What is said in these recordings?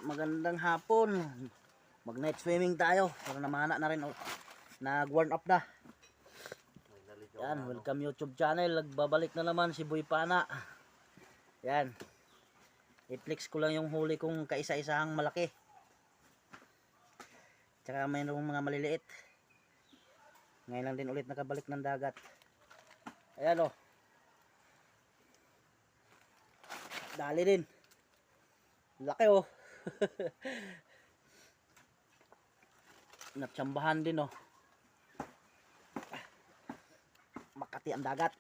magandang hapon. Mag night swimming tayo. Para namana na rin. Nag warm up na. Yan, welcome YouTube channel. Nagbabalik na naman si Boy Pana. Yan. I-flex ko lang yung huli kong kaisa-isahang malaki. Tsaka mayroong mga maliliit. Ngayon lang din ulit nakabalik ng dagat. Ayan o. Dali din. Laki o. Natsambahan din o. Makati ang dagat.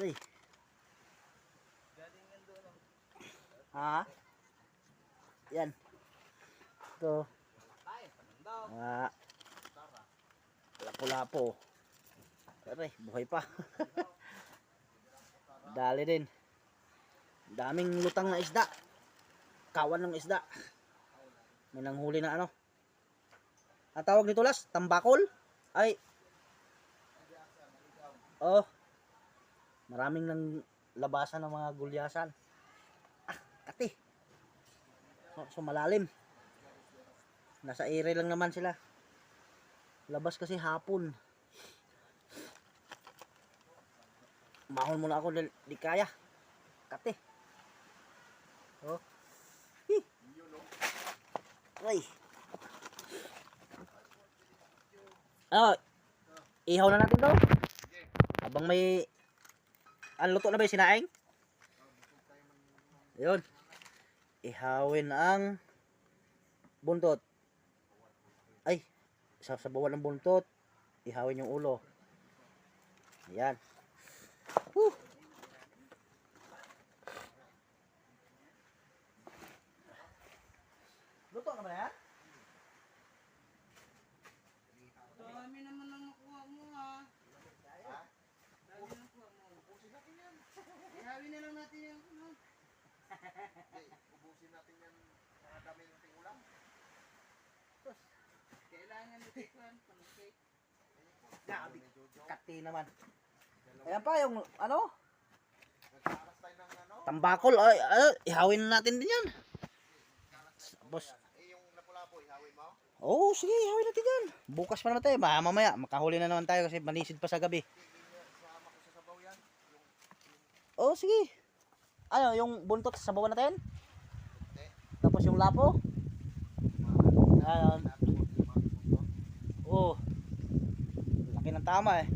Uy. Ha? Yan. Ito. Lapo-lapo. Aray, buhay pa. Dali din. Daming lutang na isda. Kawan ng isda. May nanghuli na ano. Ang tawag nito las, tambakol? Ay. Oh. Maraming nang labasan ng mga gulyasan. Ah, kati. So malalim. Nasa ere lang naman sila. Labas kasi hapon. Mahon muna ako, di kaya. Kati. Oh. Hi. Ay. Ah, ihaw na natin 'to. Habang may luto na ba 'yung sinaing? Ayun. Ihawin ang buntot. Ay, sasabawan ng buntot. Ihawin yung ulo. Ayan. Woo. Luto na ba yan? Dami naman ang nakuha mo ha. Dami na nakuha mo. Ubusin natin yan. Ihawin na lang natin yung ano. Ubusin natin yan para dami nating ulam. Kailangan mo tikman. Panukit. Gabi. Kati naman. Ayan pa yung ano? Nagkaras tayo ng ano? Tambakol. Ay, ihawin na natin din yan. Boss. Yung lapu-lapu, ihawin mo? Oo, sige, ihawin natin yan. Bukas pa naman tayo. Mamaya, makahuli na naman tayo kasi manisid pa sa gabi. Sama ko sa sabaw yan. Oo, sige. Ano, yung buntot sa sabawan natin? Hindi. Tapos yung lapo? Ayan. Oo. Laki ng tama eh.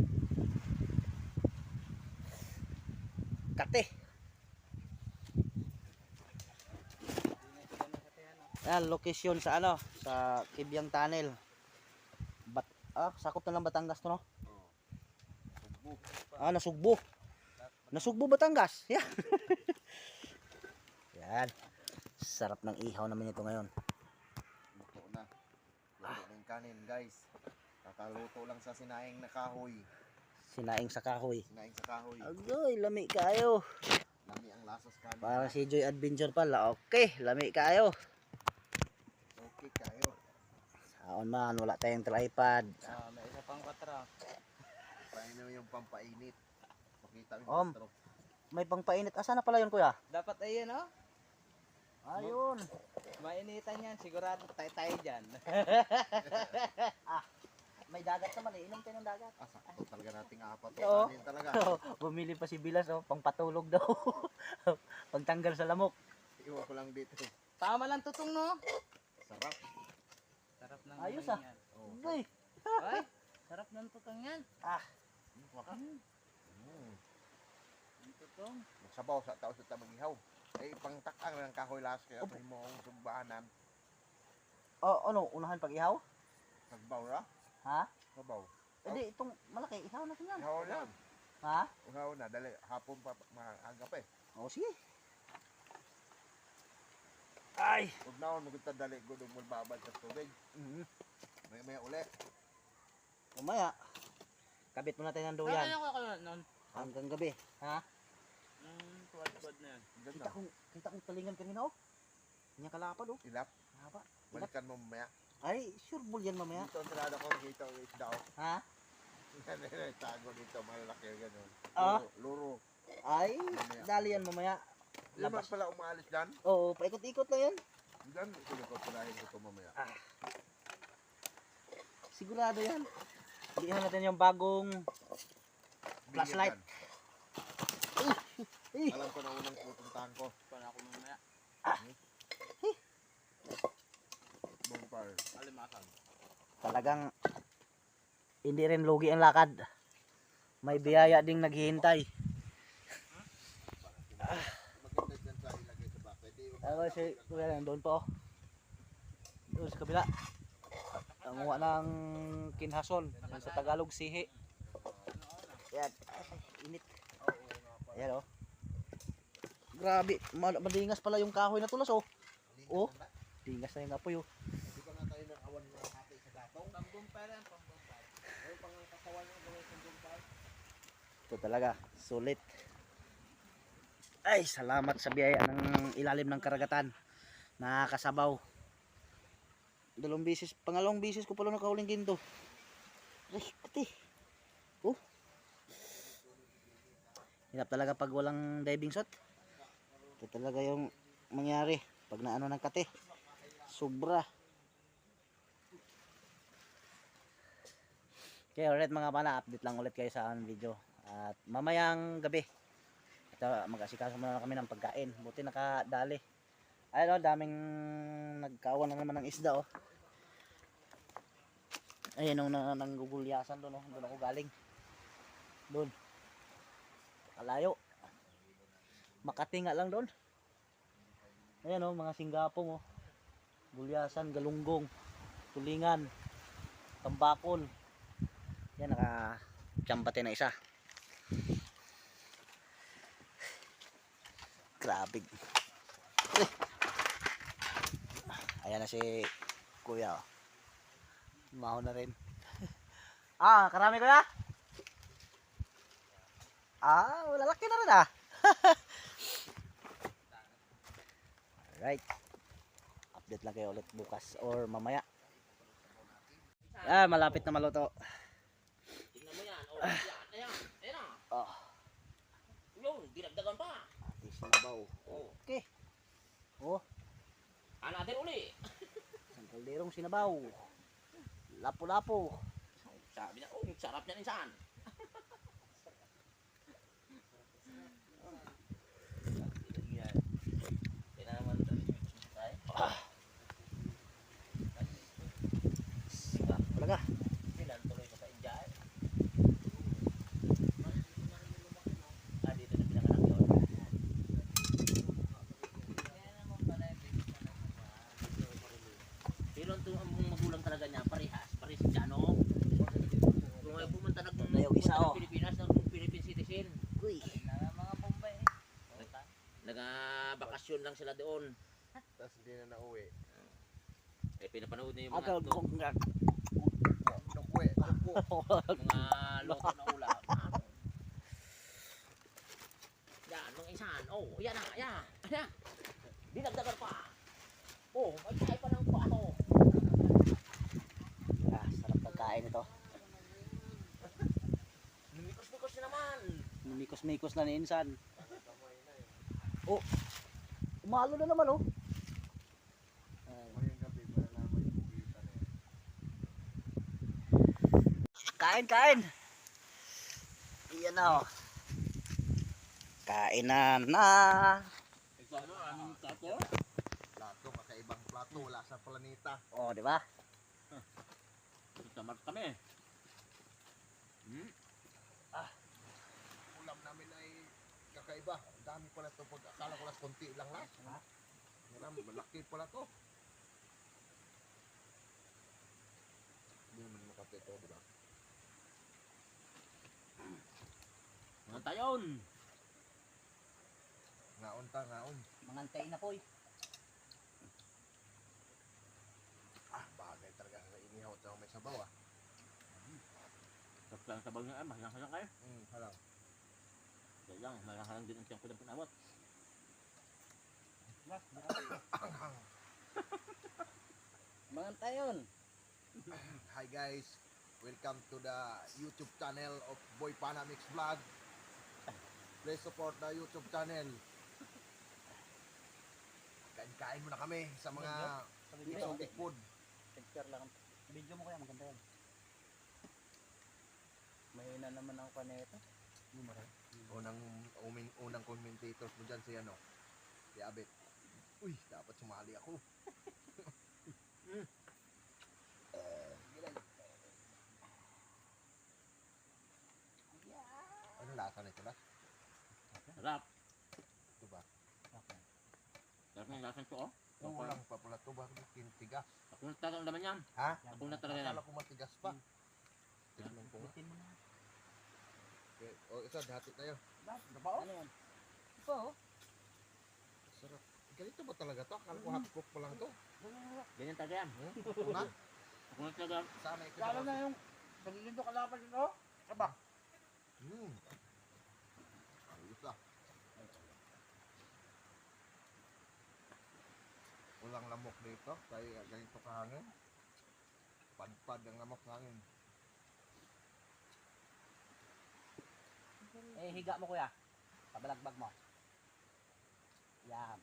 Kate. Yan, location sa ano, sa Kibyang Tunnel. Sakop na lang Batangas to, no? Sugbo. Nasugbo. Nasugbo Batangas. Yan. Yan. Sarap ng ihaw naman ito ngayon. Luto na. Luto na yung kanin, guys. Kakaluto lang sa sinaing na kahoy. Sinaing sa kahoy. Sinaing sa kahoy. Agoy, lami kayo. Lami ang lasas kanin. Para si Joy Adventure pala. Okay, lami kayo. Okay kayo. Saon man, wala tayong tripod. May isa pang katra. Paano yung pampainit. Makita mo Om. yung patro. May pangpainit. Asa na pala yun, kuya? Dapat ayun oh. Ayun. Mainitan yan. Sigurado tayo dyan. May dagat naman eh. Inom tayo ng dagat. Sakto talaga nating apat. Oo. Kanin talaga. Bumili pa si Bilas, oh, pangpatulog daw. Pagtanggal sa lamok. Iwan ko lang dito. Tama lang tutong no. Sarap. Sarap ng Ayos, tutong ah. yan. Oh. Ay. Ay, sarap ng tutong yan. Ang tutong. Magsabaw sa tao sa mag-ihaw. Ay, pangtakang ng kahoy las kaya Opo. mo ang sumbahanan. Oh, ano, unahan pag ihaw? Nagbaw na? Ha? Sabaw. Hindi, itong malaki, ihaw natin yan. Ihaw na. Ha? Ihaw na. Dali, hapon pa maaga pa eh. O, sige. Ay. Huwag na ako magpunta dali ko doon babad sa tubig. May ulit. Umaya. Kabit mo natin ng duyan. Ano ko nun? Hanggang gabi. Ha? Tuwad-tuwad na yan. Ganda. Kita kong talingan kanina, oh. Kanya kalapad, oh. Ilap. Haba. Balikan mo mamaya. Ay, sure bull yan mamaya. Dito ang sarado ko. Dito ang isda ko. Ha? Tago dito. Malaki ganun. Ah? Luro. Ay, dali yan mamaya. Labas Labas. pala umalis dyan. Oo, paikot-ikot lang yan. Diyan, pinagpapalahin ko ito mamaya. Sigurado yan. Bilihan natin yung bagong flashlight. Bigyan. Alam ko na unang pupuntahan ko. Para ako mamaya. Bonfire. Alimasan. Talagang hindi rin lugi ang lakad. May biyaya ding naghihintay. Maganda dyan sa ilagay sa bucket. Ako si Kuya nandun po. Doon sa kabila. Nanguha ng kinhason. Yan sa Tagalog, sihi. Yan. Init. Ayan oh. Grabe. Madingas pala yung kahoy na tulas oh. Oh. Dingas na yung apoy oh. Di ba nga tayo ng awan ng hati sa gatong? Pang-bonfire yan, pang-bonfire. Ay, pang kasawan yung gawin sa bonfire. Ito talaga. Sulit. Ay, salamat sa biyaya ng ilalim ng karagatan. Nakakasabaw. Pangalawang bisis ko pala nakahuling ginto. Ay, pati. Oh. Hirap talaga pag walang diving shot. Ito talaga yung mangyari pag naano ng kate. Sobra. Okay, alright mga pana, update lang ulit kayo sa aking video. At mamayang gabi, ito, mag-asikaso muna kami ng pagkain. Buti nakadali. Ayun o, daming nagkawan na naman ng isda o. Ayun o, nanggugulyasan doon o. Doon ako galing. Doon. Kalayo. Makati nga lang doon. Ayan o, mga singgapong o. Gulyasan, galunggong, tulingan, tambakol. Yan, naka-chambate na isa. Grabe. Ayan na si Kuya. Oh. Maho na rin. Karami kuya? Lalaki na rin Alright. Update lang kayo ulit bukas or mamaya. Malapit na maluto. Tingnan mo yan. Oh, yan. Ayan. Ayan na. Oh, Yun, dinagdagan pa. atis na baw. Okay. Oh, Natin uli. isang kalderong sinabaw. Lapo-lapo. Sabi na, oh, sarap niyan insan. Yan. Kaya naman ito. Talaga. Silan tuloy ko sa India. Dito na pinanganak yun. Pero ang magulang talaga niya, parehas siya, no? Kung ay pumunta Yung isa, oh. Pilipinas, Philippine citizen. Uy. Mga Bombay. Nagabakasyon lang sila doon. Tapos hindi na nauwi. Eh, pinapanood niya yung mga Akal to, kong Nukwe, nukwe. mga loko na ulam. Yan, mga insan. Oh, yan na, yan. Yan. Dinagdagan pa. Oh, may kaya pa ng paano. sarap pagkain ito. Lumikos-likos na naman. Mikos-mikos na ni Insan. Oh. Umalo na naman oh. Ngayong gabi, malalaman yung bugita na yan. Kain. Iyan na oh. Kainan na. Ikaw mo, anong tato? Plato, kakaibang plato, wala sa planeta. Oh, di ba? Tamad kami. Ulam namin ay kakaiba. Ang dami pala ito. Pag akala ko lang konti lang lang. Alam, malaki pala to. Hindi naman makati ito, di ba? Mga tayon. Ngaon ta, ngaon. Mangantay na po. Bagay talaga sa inihaw at may sabaw ah. Tapos lang sabag nga, mahlang-halang kayo. Halang. Kaya lang, mahlang-halang din ang tiyang ko ng pinawat. Mangantay yun. Hi guys, welcome to the YouTube channel of Boy Pana Mix Vlog. Please support the YouTube channel. Kain Kain muna kami sa mga exotic food. Picture lang. Video mo kaya maganda yan. Mahina naman ang kaneta. Unang commentators mo dyan si ano, si Abet. Uy, dapat sumali ako. Ano lasa nito ba? Sarap. Ito ba? Sarap ng lasang to, oh. Kulang pa pala ito ba? Tintigas. Ako na talaga ang laman yan. Ha? Ako na talaga yan. Akala ko matigas pa. Tignan ko nga. Okay. O, isa, hati tayo. Ano yan? Ito oh. Sarap. Ganito ba talaga to? Akala ko hot cook pa lang to. Ganyan talaga yan. Ako na? Ako na talaga. Sana ito. Lalo na yung paglilindo kalapan ito. Aba. Ayos ah. Walang lamok dito. Kaya ganito kahangin. Padpad ang lamok sa hangin. Eh, higa mo kuya. Pabalagbag mo. Yan.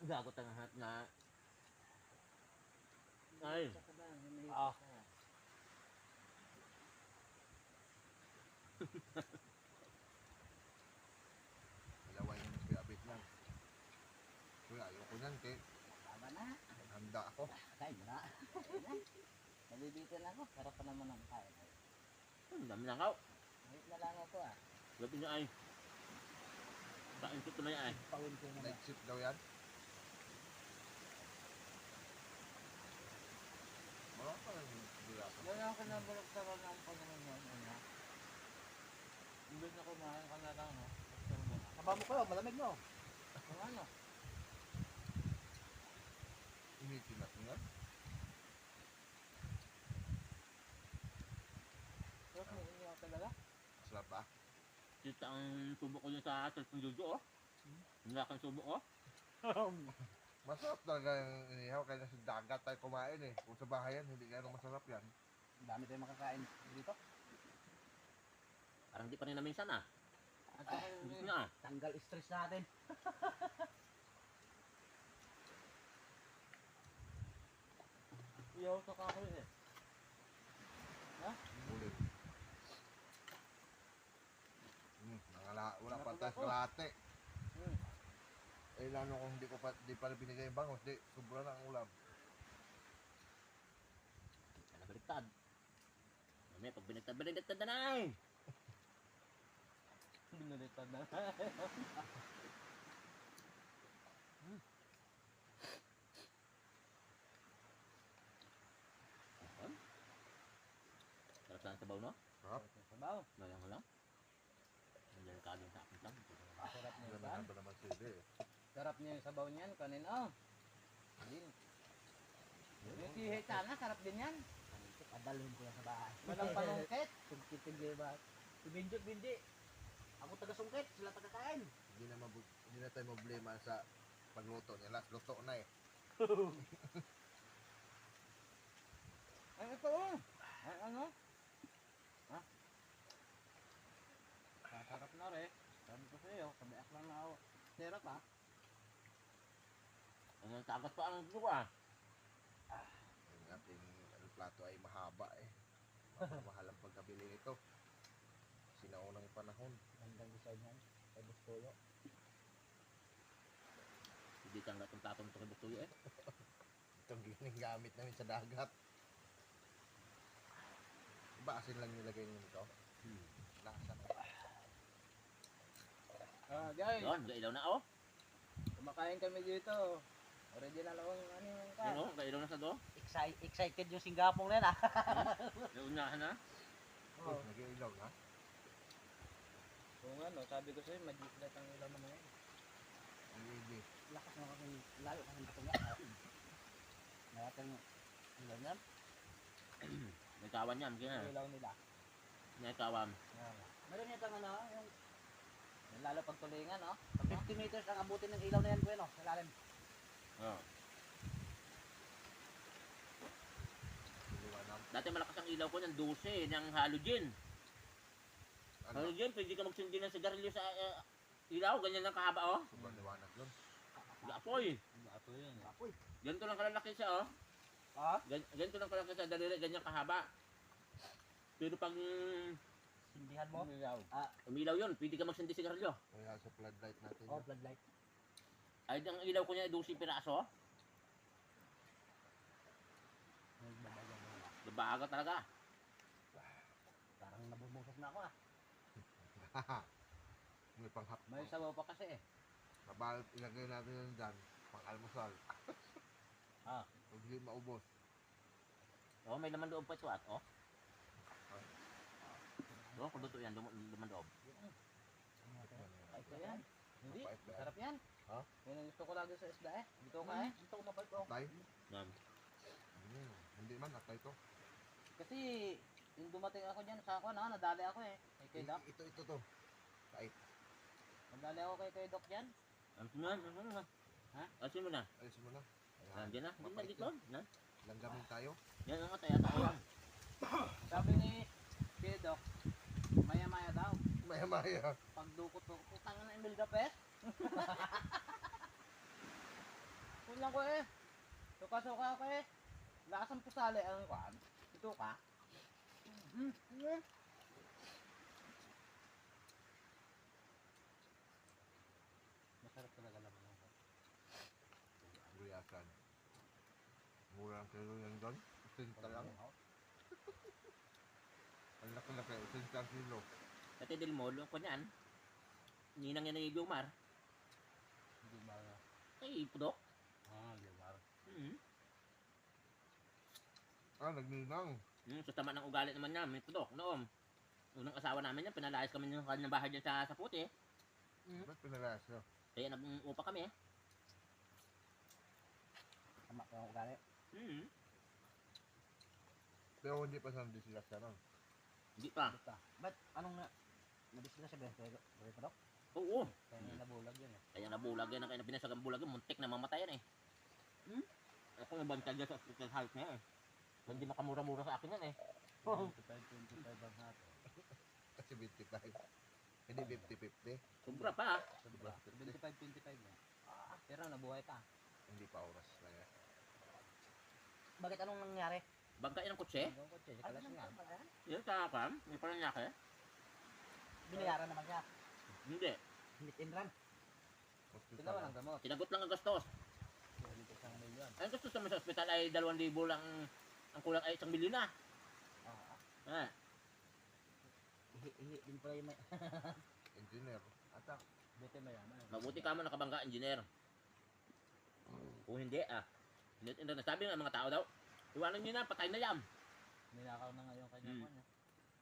Gago tangahat na. Ay. Ah. Ilaway naman si Abit lang. Kuya, ayoko niyan. Kaya Tama na. handa ako. Kain mo na. Nalibitin ako. Sarap pa naman ang kain. Ang dami na kao. Wait na lang ako ah. Gabi na ay. Kain ko naman yan ay. Pawin ko na. Night shift daw yan. Wala pa rin ako. Yan ang kinabulog sa mga ng pagkakas mo. Imbes na kumain ka na lang, no? Kaba mo kayo, malamig no. Kung ano? Initin natin yan. Tapos may inyo talaga? Masarap ba? Kita ang tubo ko dyan sa cellphone Jojo, oh. Wala kang tubo, oh. Masarap talaga yung inihaw. Kaya sa dagat tayo kumain eh. Kung sa bahay yan, hindi gano'ng masarap yan. Ang dami tayong makakain dito. Parang di pa rin na minsan, ah. At saka Gusto na, ah. Tanggal stress natin. iyaw sa kahoy eh. Ulit. Wala pa tayo sa kalate. Eh lalo kung di pa rin binigay yung bangos, di, sobra na ang ulam. Kaya nabaliktad. Mamaya, pag baliktad na ay. Binalitad na. Sarap na ang sabaw, no? Sarap. Sabaw. Mayang lang. Nandiyan ka din sa akin lang. Sarap niya Ganda yan. na ba naman sila eh. Sarap niya yung sabaw niyan. Kanin oh. Din. Yung tihit sana, sarap din yan. Padalhin ko yan sa bahay. Walang panungkit. Tugkitig ba? Si Binjot, Bindi. Ako taga-sungkit, sila taga-kain. Hindi na tayo problema sa pagluto nila. Luto na eh. Ay, ito oh. Ay, ano? Ha? Sarap na rin. Sabi ko sa iyo, kabiak lang na ako. Sarap ha? Ang tagas pa ang gusto, ah. Yung ating plato ay mahaba eh. Mahal ang pagkabili nito. Sinaunang panahon. Gandang design yan. Kay Bustoyo. Hindi kang gatong tatong ito kay Bustuyo, eh. Itong gamit namin sa dagat. Diba asin lang nilagay nyo nito? Lasa na. Ah, guys. Yun, gailaw na, oh. Kumakain kami dito. Original akong ano yung ka. Yun, oh, gailaw na sa do. Excited yung Singapore na yan ah. Yung unahan na. Oh, nag-iilaw na. Kung ano, sabi ko sa'yo, mag-islat ang ilang naman yan. Hindi. Lakas mo kasi layo kasi ito nga. Natin yung ganyan. May kawan yan, kaya. Ilaw nila. May kawan. Meron yata ano, yung lalo pag tulingan, no? Pag 50 meters ang abutin ng ilaw na yan, kuya, no? Sa lalim. Oh. Liwanag. Dati malakas ang ilaw ko ng 12, ng halogen. Ano? Halogen, pwede ka magsindi ng sigarilyo sa ilaw, ganyan lang kahaba, oh. Sobrang liwanag yun. Gapoy. Apoy. Ganito lang kalalaki siya, oh. Ha? Ganito lang kalaki sa daliri, ganyan kahaba. Pero pag Sindihan mo. Umilaw. umilaw yun, pwede ka magsindi sigarilyo. Kaya sa floodlight natin. Oh, yun. floodlight. Ay, ang ilaw ko niya, 12 piraso. Babaga talaga. Parang nabubusok na ako ah. May panghap. May sabaw pa kasi eh. Nabalot ilagay natin yun dyan. Pang almusal. Ah. Huwag hindi maubos. Oh, may laman loob pa ito at, oh. Oh, kung luto yan, laman loob. Ay, ito yan. Hindi. Mapait ba yan? Sarap yan. Ha? Yan ang gusto ko lagi sa isda eh. Dito ka eh. Ito mapal ko. Tay? Yan. Hindi man, atay to. Kasi yung dumating ako dyan sa ako na, nadali ako eh. Kay Doc. Ito to. Tait. Nadali ako kay Doc dyan. Ano na? Ha? Asin mo na. Ayos mo na. Nandiyan na. Hindi na Mapait dito. yun. Na? Langgamin tayo. Yan ang atay at yan. Sabi ni kay Doc, maya-maya daw. Maya-maya. Pagdukot ko, putang na Emil Gapet. Kulang ko eh. Suka-suka ako eh. Lakas ang pusali ang kwan. Ito ka. Masarap talaga naman ako. Guriasan. Mura ang kilo yan doon. Usinta lang. Ang laki-laki. Usinta ang kilo. Dati del molo ko niyan. Ninang yan ni Biomar. Hindi ba? Ay, pudok. Hindi ba? Nagninang. So tama ng ugali naman niya, may pudok. Noong unang asawa namin yan, pinalayas kami ng kanyang bahay dyan sa puti. Ba't pinalayas nyo? Kaya nag-upa kami. Tama ko ang ugali. Pero hindi pa saan sila sa nun. Hindi pa. Basta. Ba't anong na... Nabis na siya ba? Gawin pa daw? Oo. Kaya nabulag yun eh. Kaya nabulag yan, kaya binasagang bulag yan, muntik na mamatay yan eh. Ako nabantay dyan sa hospital health niya eh. Hindi makamura-mura sa akin yan eh. 25 ang natin. Kasi 55. Hindi 50-50. Sobra pa. Sobra. 25 na. Pero nabuhay pa. Hindi pa oras na yan. Bakit anong nangyari? Bangkain ng kutse. Hanggang kotse, si Kalas nga. Yan sa akam, may paranyake. Binayaran naman siya. Hindi. Hit and run. Sila walang gamot. Tinagot lang ang gastos. Dito sa milyon. Ang gastos naman sa ospital ay 2,000 lang. Ang kulang ay 1 milyon na. Ah. Ihi din pala yung may... Engineer. Atak. Dito mayaman. Mabuti ka mo nakabangga, engineer. Kung hindi, sabi ng mga tao daw, iwanan nyo na, patay na yan. Ninakaw na ngayon kanya Hmm. ko niya.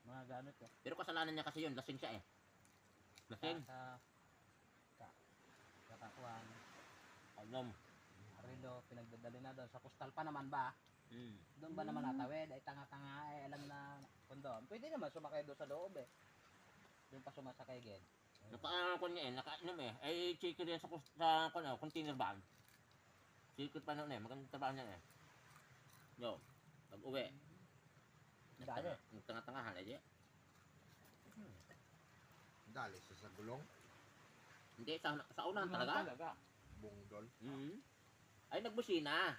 Mga gamit ko. Pero kasalanan niya kasi yun, lasing siya eh. Lasing. Sa kakuhan. Anom. Arilo, pinagdadali na doon. Sa kustal pa naman ba? Doon ba naman natawid? Ay tanga-tanga eh. Alam na kondom. Pwede naman sumakay doon sa loob eh. Doon pa sumasakay again. Naka-ano niya eh, nakainom eh. Ay, chicken yan sa container van. Chicken pa noon eh, magandang trabaho niya eh. Yo, pag-uwi. Dali. Nagtanga-tangahan eh. Dali sa gulong. Hindi, sa unahan talaga. Bungdol. Ay, nagbusina.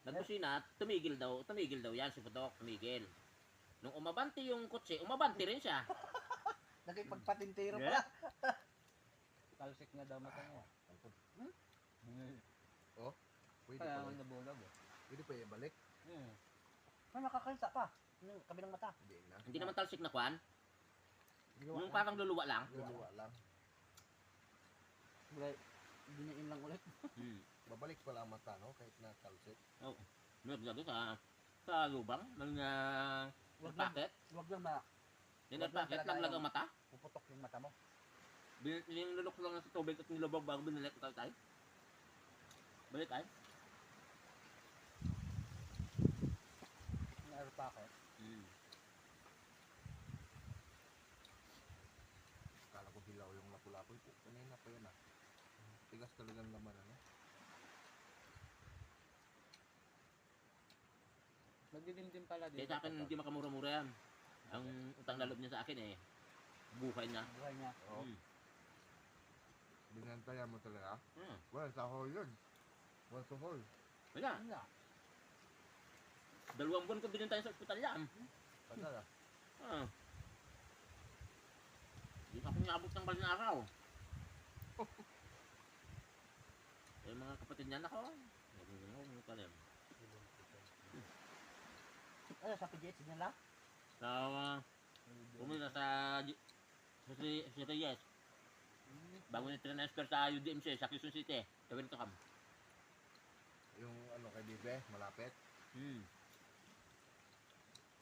Nagbusina, tumigil daw yan si Pudok, tumigil. Nung umabante yung kotse, umabante rin siya. Nagpagpatintero Yeah. pala. Talsik na daw mata niya. Pwede Kaya pa. nga nabulag eh. Pwede pa ibalik. May nakakalsa pa. Yung kabilang mata. Hindi na. Hindi naman talsik na kwan. Ginawa Yung na. parang luluwa lang. Luluwa lang. Dinain lang ulit. Babalik pala ang mata, no? Kahit na kalsit. Nagsabi sa lubang ng Wag lang. packet. Huwag lang ba? Yung packet, laglag ang mata. Puputok yung mata mo. Nilulok lang sa tubig at nilabag bago binilit ka tayo. Balik tayo. Yung air packet. Kala ko hilaw yung lapu-lapu. Kanina pa yun ah. Tigas talagang laman, ano? Nagdidimdim pala Kaya dito. sa akin hindi makamura-mura yan. Ang utang na loob niya sa akin eh. Buhay niya. Buhay niya. Oo. Binantayan mo talaga. Hmm. Well, sa yun. Once a whole. Wala. Wala. 2 buwan ko binintay sa ospital yan. Tagal ah. Ah. Hindi pa ako niabot ng balang araw. Eh mga kapatid niyan ako. Nagugulaw mo kalim. Ano sa PGH nila? So, pumunta sa Reyes. Bago na-transfer sa UDMC, sa Quezon City. Tawin ka kam. Yung ano kay Bibe, malapit.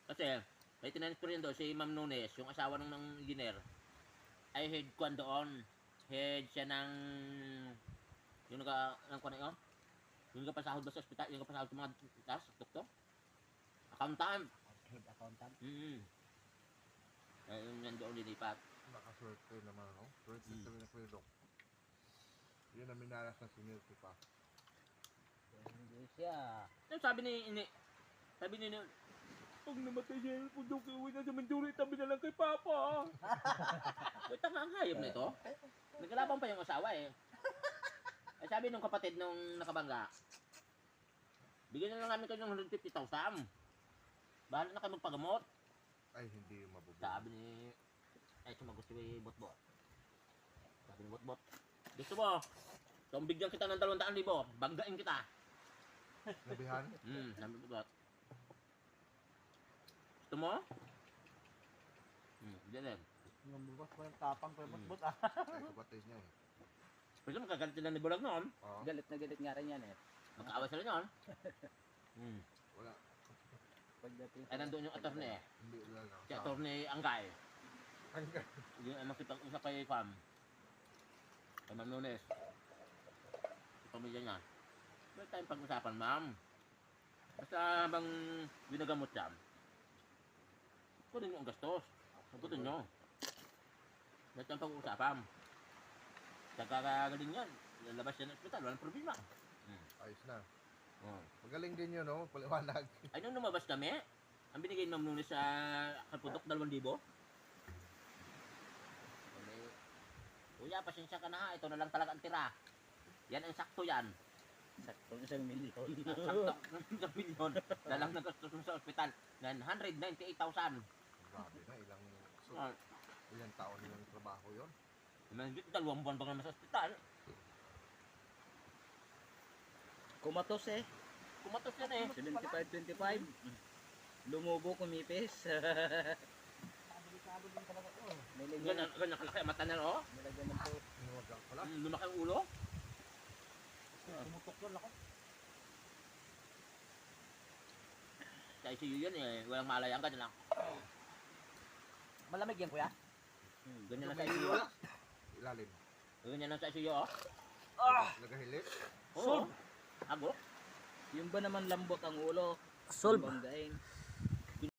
Kasi, may tinransfer yun doon si Ma'am Nunes, yung asawa ng engineer. Ay head kwan doon. Head siya ng... Yung nang kwan na yun? Yung nagpasahod ba sa ospital? Yung nagpasahod sa mga tas, doktor? Accountant. Head accountant. Eh, yung nandoon lilipat. Nakaswerte naman ako. Swerte kami na Kuya Dok. Yun ang minalas na sinilti pa. Hindi siya. Yung sabi ni pag namatay siya, pundok uwi na sa Manduri, tabi na lang kay Papa. Uy, tanga ang hayop na ito. Nagkalaban pa yung asawa eh. Ay sabi nung kapatid nung nakabangga, bigyan na lang namin kayo ng 150,000. Bahala na kayo magpagamot. Ay, hindi mabubuo. Sabi ni, ay sumagot si Botbot. Sabi ni Botbot, gusto mo, kung bigyan kita ng 200,000, banggain kita. Nabihan? Sabi ni Botbot. Gusto mo? Diyan din. Yung bukas pa yung tapang pa yung bot ah. Ay, kapatid niya eh. Pero magkagalit sila ni Bulag noon. Oo. Galit na galit nga rin yan eh. Magkaaway sila noon. Wala. Pagdating Ay nandun yung attorney eh. Hindi lang. Si attorney Angay. Hanggang. Yung makipag-usap kay Pam. Kay Ma'am Nunes. Sa pamilya niya. May tayong pag-usapan, ma'am. Basta habang ginagamot siya, kunin niyo ang gastos. Sagutin niyo. May tayong pag-usapan. Kagaling yan. Lalabas siya ng ospital, walang problema. Ayos na. Oh. Magaling din yun, no? Paliwanag. Ay, nung lumabas kami, ang binigay ni Ma'am Nunes sa Kalpudok, 2,000. Kuya, pasensya ka na ha. Ito na lang talaga ang tira. Yan ang sakto yan. sakto 1 milyon. Sakto ng 1 milyon. Dalang nagastos mo sa ospital. 998,000. Grabe na, ilang... So, Ah, ilang taon yung trabaho yun. 2 buwan pa naman sa ospital. Kumatos eh. Kumatos yan eh. 75-25. Lumubo, kumipis. Delikado din talaga to. Ganyan kalaki ang mata niya, oh. Nilagyan ng po. Inuwagang pala. Lumaki ang ulo. Tumutok yun ako. Sa ICU yan eh. Walang malayang ganyan lang. Malamig yan kuya? Ganyan lang sa ICU. Ilalim. Ganyan lang sa ICU, oh. Nagahilit. Oo. Ago. Yung ba naman lambot ang ulo? Solve. Banggain.